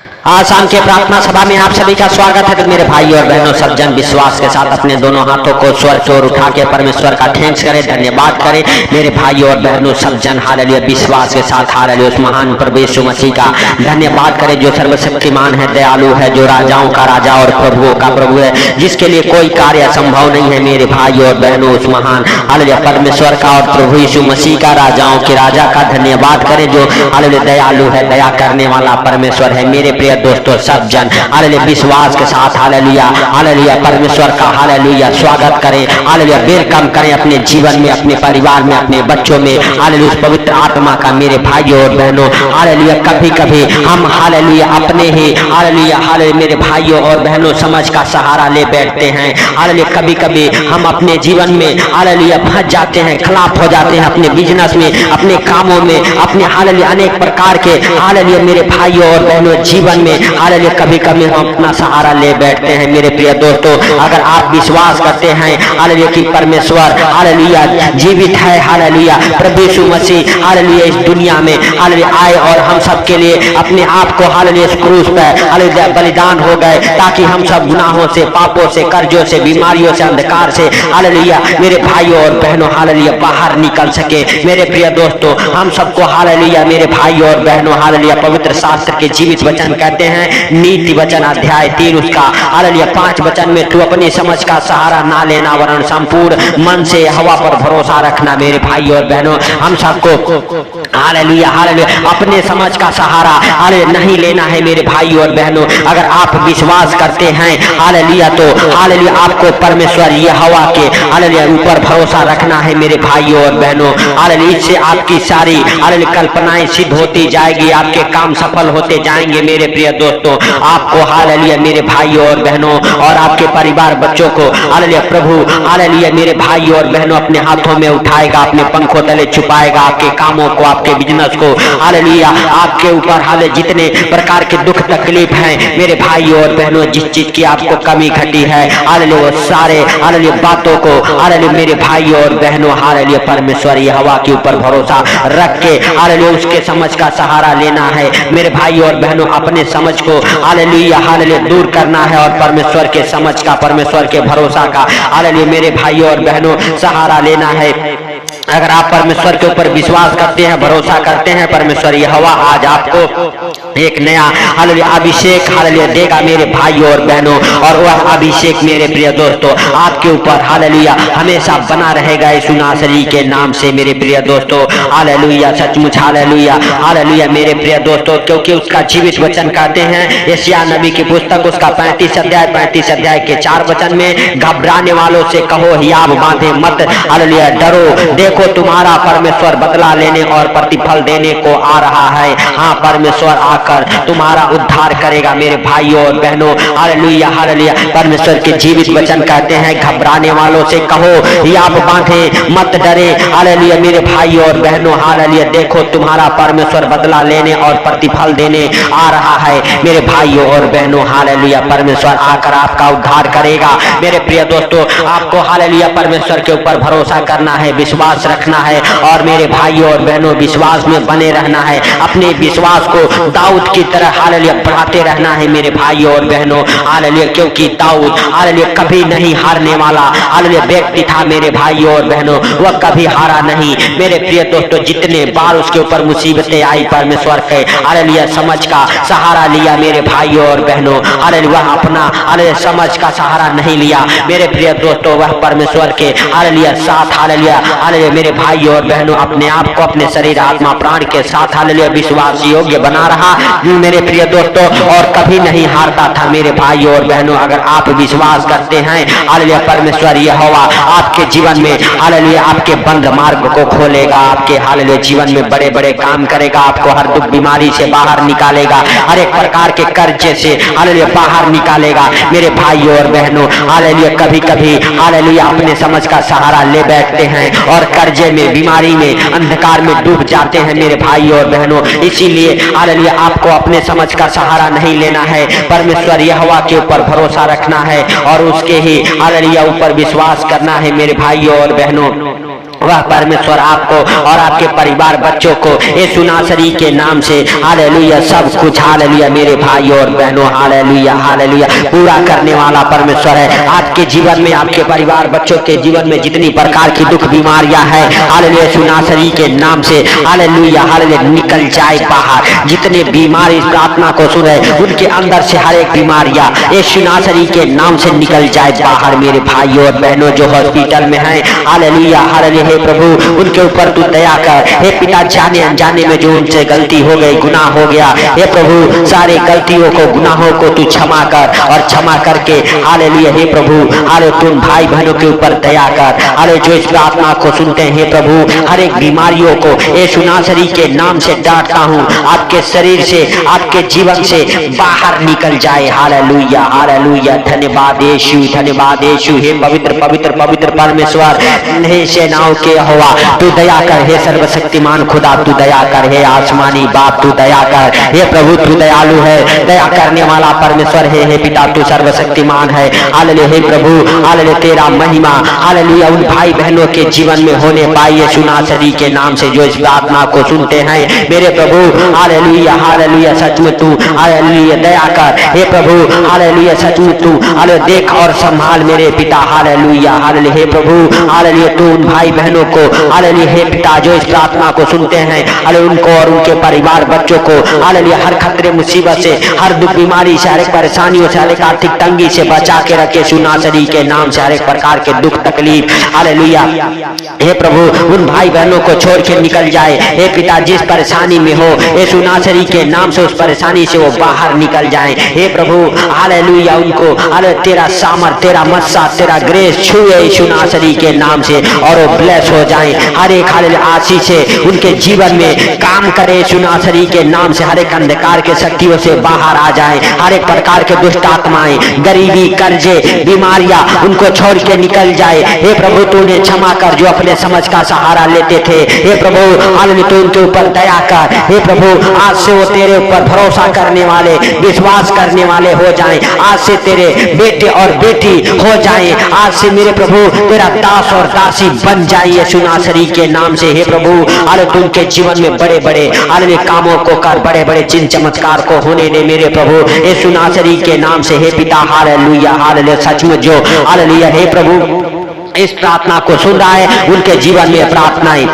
आज शाम के प्रार्थना सभा में आप सभी का स्वागत है। तो मेरे भाई और बहनों, सब जन विश्वास के साथ अपने दोनों हाथों को स्वर की ओर उठा के परमेश्वर का थैंक्स करें, धन्यवाद करें। मेरे भाई और बहनों, सब जन हालेलुया विश्वास के साथ हालेलुया उस महान प्रभु यीशु मसीह का धन्यवाद करें जो सर्वशक्तिमान है, दयालु है, जो राजाओं का राजा और प्रभुओं का प्रभु है, जिसके लिए कोई कार्य असंभव नहीं है। मेरे भाई और बहनों, उस महान हालेलुया परमेश्वर का और प्रभु यीशु मसीह का, राजाओं के राजा का धन्यवाद करें जो हालेलुया दयालु है, दया करने वाला परमेश्वर है। मेरे प्रिय दोस्तों, सब जन हालेलुया विश्वास के साथ हालेलुया हालेलुया परमेश्वर का हालेलुया स्वागत करें, हालेलुया वेलकम करें अपने जीवन में, अपने परिवार में, अपने बच्चों में हालेलुया उस पवित्र आत्मा का। मेरे भाइयों और बहनों, हालेलुया कभी कभी हम हालेलुया अपने ही हालेलुया हालेलुया मेरे भाइयों और बहनों समझ का सहारा ले बैठते हैं। हालेलुया कभी कभी हम अपने जीवन में हालेलुया फंस जाते हैं, खिलाफ हो जाते हैं अपने बिजनेस में, अपने कामों में, अपने हालेलुया अनेक प्रकार के हालेलुया मेरे भाइयों और बहनों जीवन में हालेलुया कभी कभी हम अपना सहारा ले बैठते हैं। मेरे प्रिय दोस्तों, अगर आप विश्वास करते हैं हालेलुया कि परमेश्वर हालेलुया जीवित है, हालेलुया प्रभु यीशु मसीह हालेलुया इस दुनिया में हालेलुया आए और हम सब के लिए अपने आप को हालेलुया इस क्रूस पर हालेलुया बलिदान हो गए, ताकि हम सब गुनाहों से, पापों से, कर्जों से, बीमारियों से, अंधकार से हालेलुया मेरे भाइयों और बहनों हालेलुया बाहर निकल सके। मेरे प्रिय दोस्तों, हम सबको हालेलुया मेरे भाइयों और बहनों हालेलुया पवित्र शास्त्र के जीवित वचन कहते हैं, नीति वचन अध्याय 3 उसका हालेलुया 5 वचन में, तू अपनी समझ का सहारा ना लेना वरन संपूर्ण मन से हवा पर भरोसा रखना। मेरे भाई और बहनों, हम सबको हालेलुया हालेलुया अपने समझ का सहारा हालेलुया नहीं लेना है। मेरे भाई और बहनों, अगर आप विश्वास करते हैं हालेलुया तो हालेलुया आपको परमेश्वर यहोवा के हालेलुया ऊपर भरोसा रखना है। मेरे भाइयों और बहनों, हालेलुया इससे आपकी सारी हालेलुया कल्पनाएं सिद्ध होती जाएगी, आपके काम सफल होते जाएंगे। मेरे प्रिय दोस्तों, आपको हालेलुया मेरे भाइयों और बहनों और आपके परिवार बच्चों को हालेलुया प्रभु हालेलुया मेरे भाइयों और बहनों अपने हाथों में उठाएगा, अपने पंखों तले छुपाएगा, आपके कामों को, आपके बिजनेस को हालेलुया आपके ऊपर हालेलुया जितने प्रकार के दुख तकलीफ हैं मेरे भाइयों और बहनों, जिस चीज की आपको कमी घटी है हालेलुया वो सारे हालेलुया बातों को हालेलुया मेरे भाइयों और बहनों हालेलुया परमेश्वर यहोवा के ऊपर भरोसा रख के हालेलुया उसके समझ का सहारा लेना है। मेरे भाइयों और बहनों, अपने समझ को हालेलुया हालेलुया दूर करना है और परमेश्वर के समझ का, परमेश्वर के भरोसा का हालेलुया मेरे भाइयों और बहनों सहारा लेना है। अगर आप परमेश्वर के ऊपर विश्वास करते हैं, भरोसा करते हैं, परमेश्वर यहोवा आज आपको एक नया हालेलुया अभिषेक हालेलुया देगा मेरे भाइयों और बहनों, और वह अभिषेक मेरे प्रिय दोस्तों आपके ऊपर हालेलुया हमेशा बना रहेगा यीशु नासरी के नाम से। मेरे प्रिय दोस्तों हालेलुया, सचमुच हालेलुया हालेलुया मेरे प्रिय दोस्तों, क्योंकि उसका जीवित वचन कहते हैं यशायाह नबी की पुस्तक उसका 35 अध्याय के 4 वचन में, घबराने वालों से कहो हियाव बांधे मत, हालेलुया डरो, देखो तुम्हारा परमेश्वर बदला लेने और प्रतिफल देने को आ रहा है। हाँ, परमेश्वर आकर तुम्हारा उद्धार करेगा। मेरे भाइयों और बहनों हालेलुया हालेलुया परमेश्वर के जीवित वचन कहते हैं, घबराने वालों से कहो हियाव बांधे मत डरे, हालेलुया मेरे भाइयों और बहनों हालेलुया देखो तुम्हारा परमेश्वर बदला लेने और प्रतिफल देने आ रहा है। मेरे भाइयों और बहनों हालेलुया परमेश्वर आकर आपका उद्धार करेगा। मेरे प्रिय दोस्तों, आपको हालेलुया परमेश्वर के ऊपर भरोसा करना है, विश्वास रखना है, और मेरे भाइयों और बहनों विश्वास में बने रहना है। अपने विश्वास को दाऊद की तरह हालेलुया बढ़ाते रहना है मेरे भाइयों और बहनों हालेलुया, क्योंकि दाऊद हालेलुया कभी नहीं हारने वाला हालेलुया व्यक्ति था। मेरे भाइयों और बहनों, वह कभी हारा नहीं। मेरे प्रिय दोस्तों, जितने बार उसके ऊपर मुसीबतें आई, परमेश्वर के हालेलुया समझ का सहारा लिया। मेरे भाइयों और बहनों हालेलुया अपना हालेलुया समझ का सहारा नहीं लिया। मेरे प्रिय दोस्तों, वह परमेश्वर के हालेलुया साथ हालेलुया हालेलुया मेरे भाइयों और बहनों अपने आप को, अपने शरीर, आत्मा, प्राण के साथ हालेलुया विश्वास योग्य बना रहा मेरे प्रिय दोस्तों, और कभी नहीं हारता था। मेरे भाइयों और बहनों, अगर आप विश्वास करते हैं हालेलुया परमेश्वर यहोवा आपके जीवन में हालेलुया आपके बंद मार्ग को खोलेगा, आपके हालेलुया जीवन में बड़े बड़े काम करेगा, आपको हर दुख बीमारी से बाहर निकालेगा, हर एक प्रकार के कर्जे से हालेलुया बाहर निकालेगा। मेरे भाइयों और बहनों हालेलुया कभी कभी हालेलुया अपने समझ का सहारा ले बैठते हैं और कर्जे में, बीमारी में, अंधकार में डूब जाते हैं मेरे भाइयों और बहनों। इसीलिए हालेलुया आपको अपने समझ का सहारा नहीं लेना है, परमेश्वर यहोवा के ऊपर भरोसा रखना है और उसके ही हालेलुया ऊपर विश्वास करना है मेरे भाइयों और बहनों। वह परमेश्वर आपको और आपके परिवार बच्चों को यीशु नासरी के नाम से हालेलुया सब कुछ हालेलुया मेरे भाई और बहनों हालेलुया हालेलुया पूरा करने वाला परमेश्वर है। आपके जीवन में, आपके परिवार बच्चों के जीवन में जितनी प्रकार की दुख बीमारियां हैं हालेलुया यीशु नासरी के नाम से हालेलुया हालेलुया निकल जाए बाहर। जितने बीमार इस प्रार्थना को सुने उनके अंदर से हर एक बीमारियां यीशु नासरी के नाम से निकल जाए बाहर। मेरे भाई और बहनों जो हॉस्पिटल में हैं हालेलुया हालेलुया हे प्रभु उनके ऊपर तू दया कर। हे पिता जाने अनजाने में जो उनसे गलती हो गई, गुनाह हो गया, हे प्रभु सारे गलतियों को गुनाहों को तू क्षमा कर और क्षमा करके हालेलुया हे प्रभु हाले तुम भाई बहनों के ऊपर दया कर। हाले जो इस प्रार्थना को सुनते हैं हे प्रभु हर एक बीमारियों को यीशु नासरी के नाम से डांटता हूँ, आपके शरीर से आपके जीवन से बाहर निकल जाए। हालेलुया हालेलुया धन्यवाद यीशु, धन्यवाद यीशु। हे पवित्र पवित्र पवित्र परमेश्वर, हे सेनाओं के यहोवा तू दया कर। हे सर्वशक्तिमान खुदा तू दया कर। हे आसमानी बाप तू दया कर। हे प्रभु तू दयालु है, दया करने वाला परमेश्वर है। हे पिता तू सर्वशक्तिमान है। हालेलुया हे प्रभु हालेलुया तेरा महिमा हालेलुया उन भाई बहनों के जीवन में होने पाई यीशु नासरी के नाम से जो इस प्रार्थना को सुनते हैं मेरे प्रभु हालेलुया हालेलुया सच में तू हालेलुया दया कर। हे प्रभु हालेलुया सच में तू हालेलुया देख और संभाल मेरे पिता हालेलुया हालेलुया हे प्रभु हालेलुया तू उन भाई बहनों को हालेलुया हे पिता जो इस प्रार्थना को सुनते हैं हालेलुया उनको और उनके परिवार बच्चों को हालेलुया हर खतरे मुसीबत से, हर दुख बीमारी से, हर एक परेशानियों से, हर एक आर्थिक तंगी से बचा के रखे यीशु नासरी के नाम से। हर एक प्रकार के दुख तकलीफ हालेलुया हे प्रभु उन भाई बहनों को छोड़ के निकल जाए। हे पिता जिस परेशानी में हो यीशु नासरी के नाम से उस परेशानी से वो बाहर निकल जाए। हे प्रभु हालेलुया उनको हालेलुया तेरा सामर्थ, तेरा मस्सा, तेरा ग्रेस छुए यीशु नासरी के नाम से और वो ब्लेस हो जाए। हर एक हालेलुया आशीष से उनके जीवन में काम करे यीशु नासरी के नाम से। हर एक अंधकार के शक्तियों से बाहर आ जाए। हर एक प्रकार के दुष्ट आत्माएं, गरीबी, कर्जे, बीमारियां उनको छोड़ के निकल जाए। हे प्रभु तूने क्षमा कर जो अपने समझ का सहारा लेते थे। हे प्रभु हालेलुया तू उनके ऊपर दया कर। हे प्रभु आज से वो तेरे ऊपर भरोसा करने वाले, विश्वास करने वाले हो जाएं। आज से तेरे बेटे और बेटी हो जाएं। आज से मेरे प्रभु तेरा दास और दासी बन जाए यीशु नासरी के नाम से। हे प्रभु हालेलुया तू उनके जीवन में बड़े बड़े हालेलुया कामों को कर, बड़े बड़े चिन्ह चमत्कार को होने दे मेरे प्रभु यीशु नासरी के नाम से। हे पिता हालेलुया हालेलुया सच में जो हालेलुया हे प्रभु इस प्रार्थना को सुन रहा है उनके जीवन में प्रार्थनाएं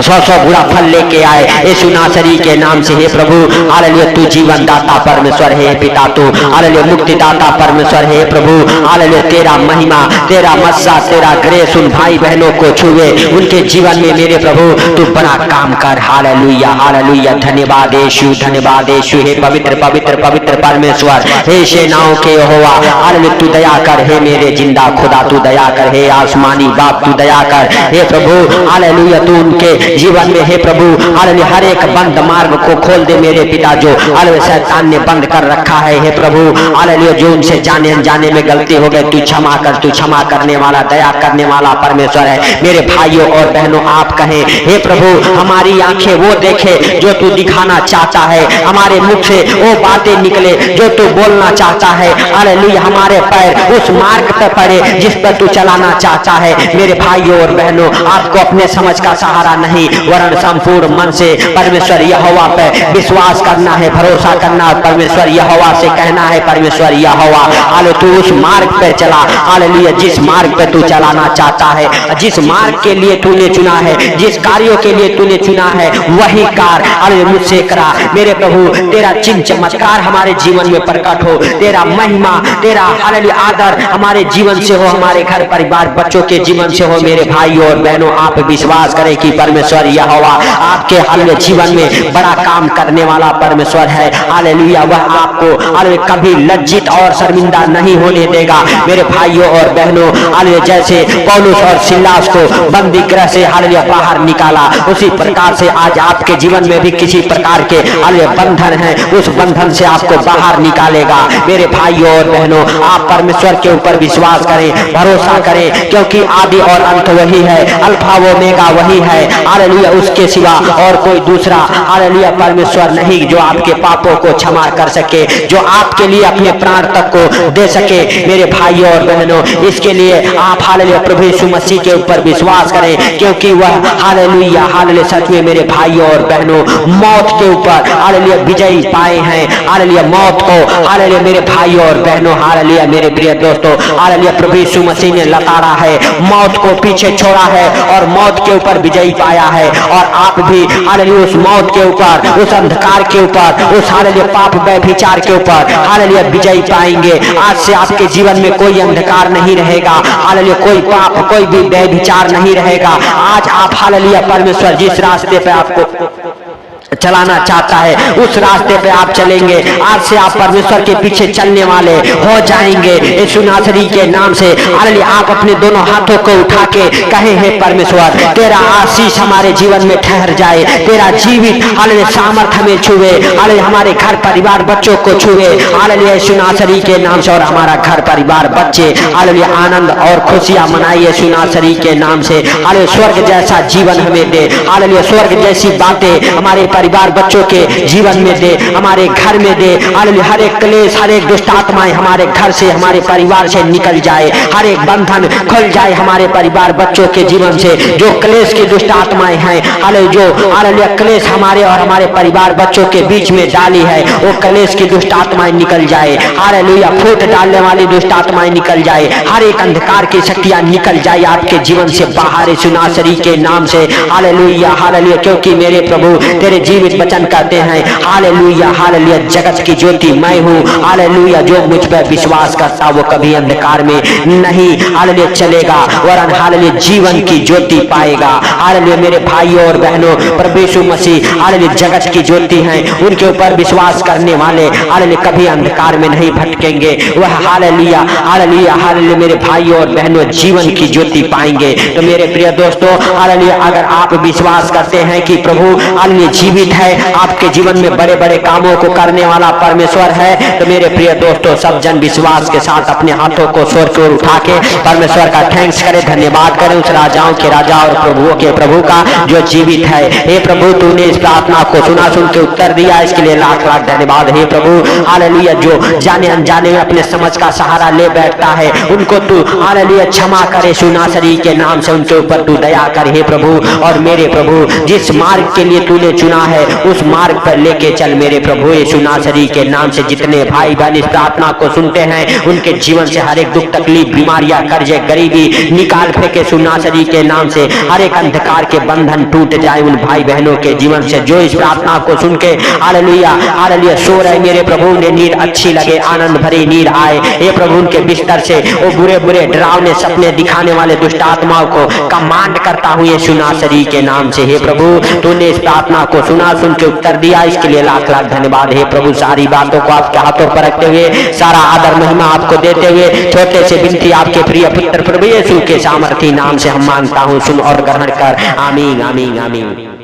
100 बुरा फल लेके आए यीशु नासरी के नाम से। हे प्रभु हालेलुया तू जीवन दाता परमेश्वर है। पिता तू हालेलुया मुक्ति दाता परमेश्वर है। प्रभु हालेलुया तेरा महिमा, तेरा मस्सा, तेरा ग्रेस उन भाई बहनों को छुए उनके जीवन में मेरे प्रभु तू बड़ा काम कर। हालेलुया हालेलुया धन्यवाद यीशु, धन्यवाद यीशु। हे पवित्र पवित्र पवित्र परमेश्वर, हे सेनाओं के यहोवा हालेलुया तू दया कर। हे मेरे जिंदा खुदा तू दया कर। हे आसमानी बाप तू दया कर। हे प्रभु हालेलुया तू उनके जीवन में हे प्रभु हालेलुया हर एक बंद मार्ग को खोल दे मेरे पिता जो हालेलुया शैतान ने बंद कर रखा है। हे प्रभु हालेलुया जो उनसे जाने अनजाने में गलती हो गई तू क्षमा कर। तू क्षमा करने वाला, दया करने वाला परमेश्वर है। मेरे भाइयों और बहनों आप कहें हे प्रभु हमारी आंखें वो देखे जो तू दिखाना चाहता है, हमारे मुख से वो बातें निकले जो तू बोलना चाहता है। हालेलुया हमारे पैर उस मार्ग पर पड़े जिस पर तू चलाना चाहता है। मेरे भाइयों और बहनों आपको अपने समझ का सहारा नहीं वरन संपूर्ण मन से परमेश्वर यहोवा पे विश्वास करना है, भरोसा करना है। परमेश्वर यहोवा से कहना है परमेश्वर यहोवा हालेलुया तू उस मार्ग पे चला। हालेलुया जिस मार्ग पे तू चलाना चाहता है, जिस मार्ग के लिए तूने चुना है, जिस कार्यों के लिए तूने चुना है वही कार्य हालेलुया मुझसे करा। मेरे प्रभु तेरा चिन्ह चमत्कार हमारे जीवन में प्रकट हो, तेरा महिमा, तेरा हालेलुया आदर हमारे जीवन से हो, हमारे घर परिवार बच्चों के जीवन से हो। मेरे भाइयों और बहनों आप विश्वास करें कि परमेश्वर यहोवा आपके हालेलुया जीवन में बड़ा काम करने वाला परमेश्वर है। हालेलुया वह आपको हालेलुया कभी लज्जित और शर्मिंदा नहीं होने देगा। मेरे भाइयों और बहनों हालेलुया जैसे पौलुस और सिलास को बंदी गृह से हालेलुया बाहर निकाला उसी प्रकार से आज आपके जीवन में भी किसी प्रकार के हालेलुया बंधन है, उस बंधन से आपको बाहर निकालेगा। मेरे भाइयों और बहनों आप परमेश्वर के ऊपर विश्वास करें, भरोसा करें क्योंकि आदि और अंत वही है, अल्फा व ओमेगा वही है। हालेलुया उसके सिवा और कोई दूसरा हालेलुया परमेश्वर नहीं जो आपके पापों को क्षमा कर सके, जो आपके लिए अपने प्राण तक को दे सके मेरे भाइयों और बहनों। इसके लिए आप हालेलुया प्रभु यीशु मसीह के ऊपर विश्वास करें, क्योंकि वह हालेलुया हालेलुया सच में मेरे भाइयों और बहनों मौत के ऊपर हालेलुया विजय पाए हैं। हालेलुया मौत को हालेलुया मेरे भाइयों और बहनों हालेलुया मेरे प्रिय दोस्तों हालेलुया प्रभु यीशु मसीह ने लताड़ा है, मौत को पीछे छोड़ा है और मौत के ऊपर विजय पाया है। और आप भी हालेलुया उस मौत के ऊपर, उस अंधकार के ऊपर, उस हालेलुया पाप व्यभिचार के ऊपर हालेलुया विजय पाएंगे। आज से आपके जीवन में कोई अंधकार नहीं रहेगा, हालेलुया कोई पाप कोई भी व्यभिचार नहीं रहेगा। आज आप हालेलुया परमेश्वर जिस रास्ते पे आपको चलाना चाहता है उस रास्ते पे आप चलेंगे। आज से आप परमेश्वर के पीछे चलने वाले हो जाएंगे यीशु नासरी के नाम से। हालेलुया आप अपने दोनों हाथों को उठा के कहें, हे परमेश्वर तेरा आशीष हमारे जीवन में ठहर जाए, तेरा जीवित हालेलुया सामर्थ हमें छुए, हालेलुया हमारे घर परिवार बच्चों को छुए हालेलुया यीशु नासरी के नाम से। और हमारा घर परिवार बच्चे हालेलुया आनंद और खुशियां मनाए यीशु नासरी के नाम से। हालेलुया स्वर्ग जैसा जीवन हमें दे, हालेलुया स्वर्ग जैसी बातें हमारे परिवार बच्चों के जीवन में दे, हमारे घर में दे। हालेलुया हर एक क्लेश हर एक दुष्ट आत्माएं हमारे घर से हमारे परिवार से निकल जाए, हर एक बंधन खुल जाए हमारे परिवार बच्चों के जीवन से। जो क्लेश की दुष्ट आत्माएं हैं हालेलुया जो हालेलुया क्लेश हमारे और हमारे परिवार बच्चों के बीच में डाली है, वो क्लेश की दुष्ट आत्माएं निकल जाए। हालेलुया फूट डालने वाली दुष्ट आत्माएं निकल जाए, हर एक अंधकार की शक्तियां निकल जाए आपके जीवन से बाहर यीशु नासरी के नाम से। हालेलुया हालेलुया क्योंकि मेरे प्रभु तेरे जीवित वचन कहते हैं हालेलुया हालेलुया जगत की ज्योति मैं हूँ। हालेलुया जो मुझ पर विश्वास करता वो कभी अंधकार में नहीं हालेलुया चलेगा वरन हालेलुया जीवन की ज्योति पाएगा। हालेलुया मेरे भाइयों और बहनों प्रभु यीशु मसीह हालेलुया जगत की ज्योति हैं, उनके ऊपर विश्वास करने वाले हालेलुया कभी अंधकार में नहीं भटकेंगे। वह हालेलुया हालेलुया हालेलुया मेरे भाइयों और बहनों जीवन की ज्योति पाएंगे। तो मेरे प्रिय दोस्तों हालेलुया अगर आप विश्वास करते हैं कि प्रभु हालेलुया जीवित है, आपके जीवन में बड़े बड़े कामों को करने वाला परमेश्वर है, तो मेरे प्रिय दोस्तों सब जन विश्वास के साथ अपने हाथों को स्वर की ओर उठा के परमेश्वर का थैंक्स करें, धन्यवाद करें उस राजाओं के राजा और प्रभुओं के प्रभु का जो जीवित है। हे प्रभु तूने इस प्रार्थना को सुना, सुन के उत्तर दिया, इसके लिए लाख लाख धन्यवाद। हे प्रभु हालेलुया जो जाने अनजाने में अपने समझ का सहारा ले बैठता है उनको तू हालेलुया क्षमा करे यीशु नासरी के नाम से, उनके ऊपर तू दया कर हे प्रभु। और मेरे प्रभु जिस मार्ग के लिए तूने चुना है उस मार्ग पर लेके चल मेरे प्रभु यीशु नासरी के नाम से। जितने भाई बहन इस प्रार्थना को सुनते हैं उनके जीवन से हर एक दुख तकलीफ बीमारियां कर्जे गरीबी निकाल फेंके यीशु नासरी के नाम से। हर एक अंधकार के बंधन टूट जाए उन भाई बहनों के जीवन से जो इस प्रार्थना को सुन के हालेलुया हालेलुया सो रहे मेरे प्रभु उन्हें नींद अच्छी लगे, आनंद भरी नींद आए। हे प्रभु उनके बिस्तर से वो बुरे बुरे डरावने सपने दिखाने वाले दुष्ट आत्माओं को कमांड करता हूँ यीशु नासरी के नाम से। हे प्रभु तूने इस प्रार्थना को सुना, सुन के उत्तर दिया, इसके लिए लाख लाख धन्यवाद। हे प्रभु सारी बातों को आपके हाथों पर रखते हुए सारा आदर महिमा आपको देते हुए छोटे से विनती आपके प्रिय पुत्र प्रभु यीशु के सामर्थी नाम से हम मांगता हूँ, सुन और ग्रहण कर। आमीन आमीन आमीन।